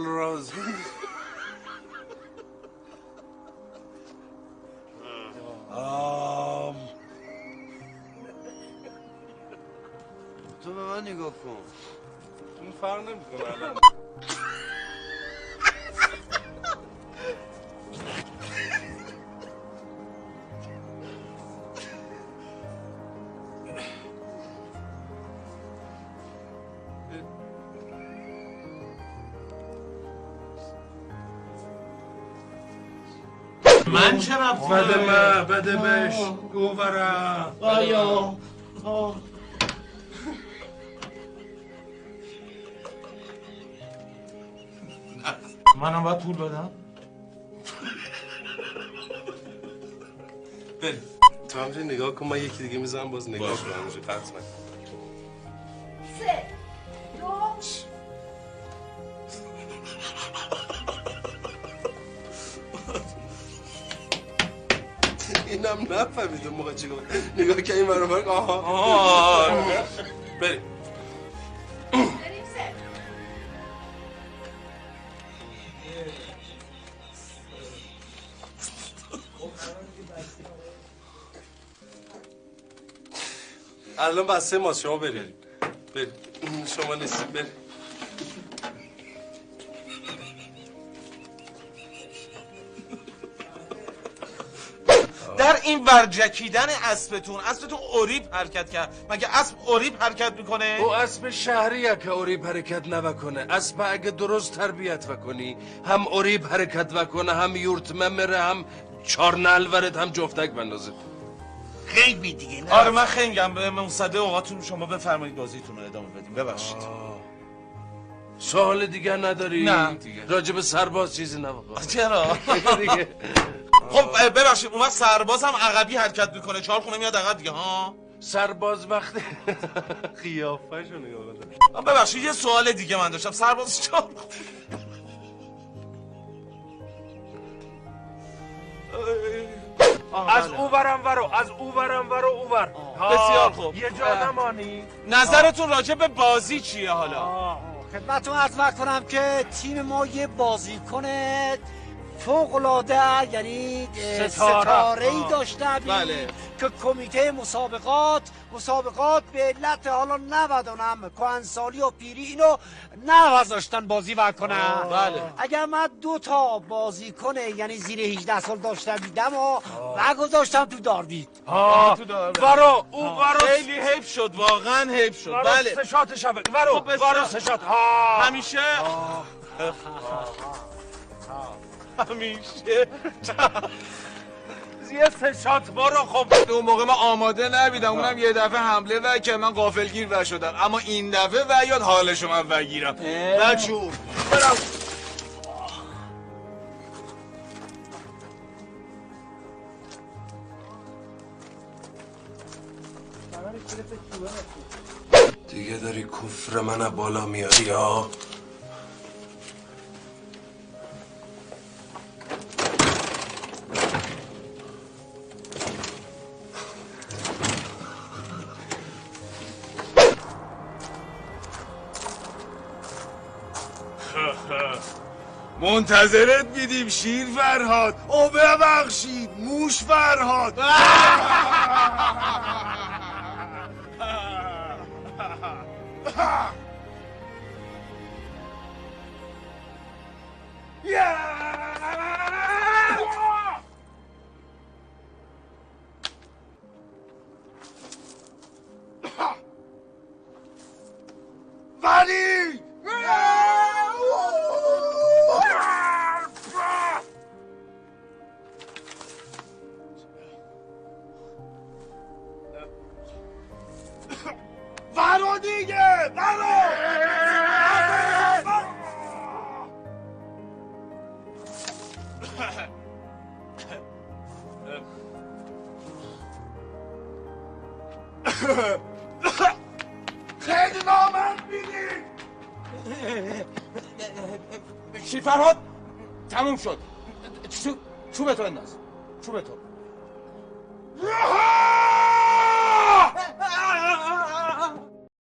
راز تو به من نگاه کن. این فرق نمیکنه الان. من چه رفتم؟ بده بهش اوورم آیا منم باید پول بدم؟ بریم تو همچنین نگاه کن، من یکی دیگه میزنم باز نگاه کنم همونجا قطع نکن. 3 2 اینم نفهمید اون موقع چی گفت. نگاه که این برابر آها بریم بریم 3 الان بسته ماست، شما بریم شما نیستیم بریم. در این ورجکیدن اسبتون اوریب حرکت کرد. مگه اسب اوریب حرکت میکنه؟ او اسب شهریه که اوریب حرکت نوکنه. اسب اگه درست تربیت وکنی هم اوریب حرکت وکنه، هم یورت ممره، هم چارنل ورد، هم جفتک بندازه. خیلی دیگه نه. آره من خیلی میگم به مصده اوقاتون شما بفرمایید بازیتون رو ادامه بدیم. ببخشید. سوال دیگه نداری؟ نه دیگه. راجب سرباز چیزی نباید. چرا؟ دیگه خب ببخشید اون وقت سرباز هم عقبی حرکت میکنه، 4 خونه میاد عقب دیگه ها؟ سرباز وقتی قیافه‌شو نگاه کن. ببخشید یه سوال دیگه من داشتم. سرباز 4 از او ورم ورو، از او ورم ورو او ور. بسیار خوب. یه جا نمانی. نظرتون راجع به بازی چیه حالا؟ خدمتتون عرض کنم که تیم ما یه بازیکن فوق‌العاده یعنی ستاره‌ای داشته بله. که کمیته مسابقات به علت حالا نبدونم کهنسالی و پیری اینو نوازاشتن بازی وکنن. بله. اگر من 2 تا بازیکن یعنی زیر 18 سال داشته بیدم و گذاشتم تو داروی. ورو او ورو خیلی حیف شد، واقعا حیف شد. بله سشات شبه ورو ورو سشات همیشه یه سشات برو. خب اون موقع من آماده نبیدم، اونم یه دفعه حمله و که من غافلگیر و شدم، اما این دفعه و یاد حالشو من وگیرم بچو برم. دیگه داری کفر من بالا میاری ها. منتظرت بیدیم شیر فرهاد. او ببخشید موش فرهاد. ولی برو دیگه برو. خیلی نامرد بیدی. شیر فرهاد تموم شد. چوبتو انداز، چوبتو.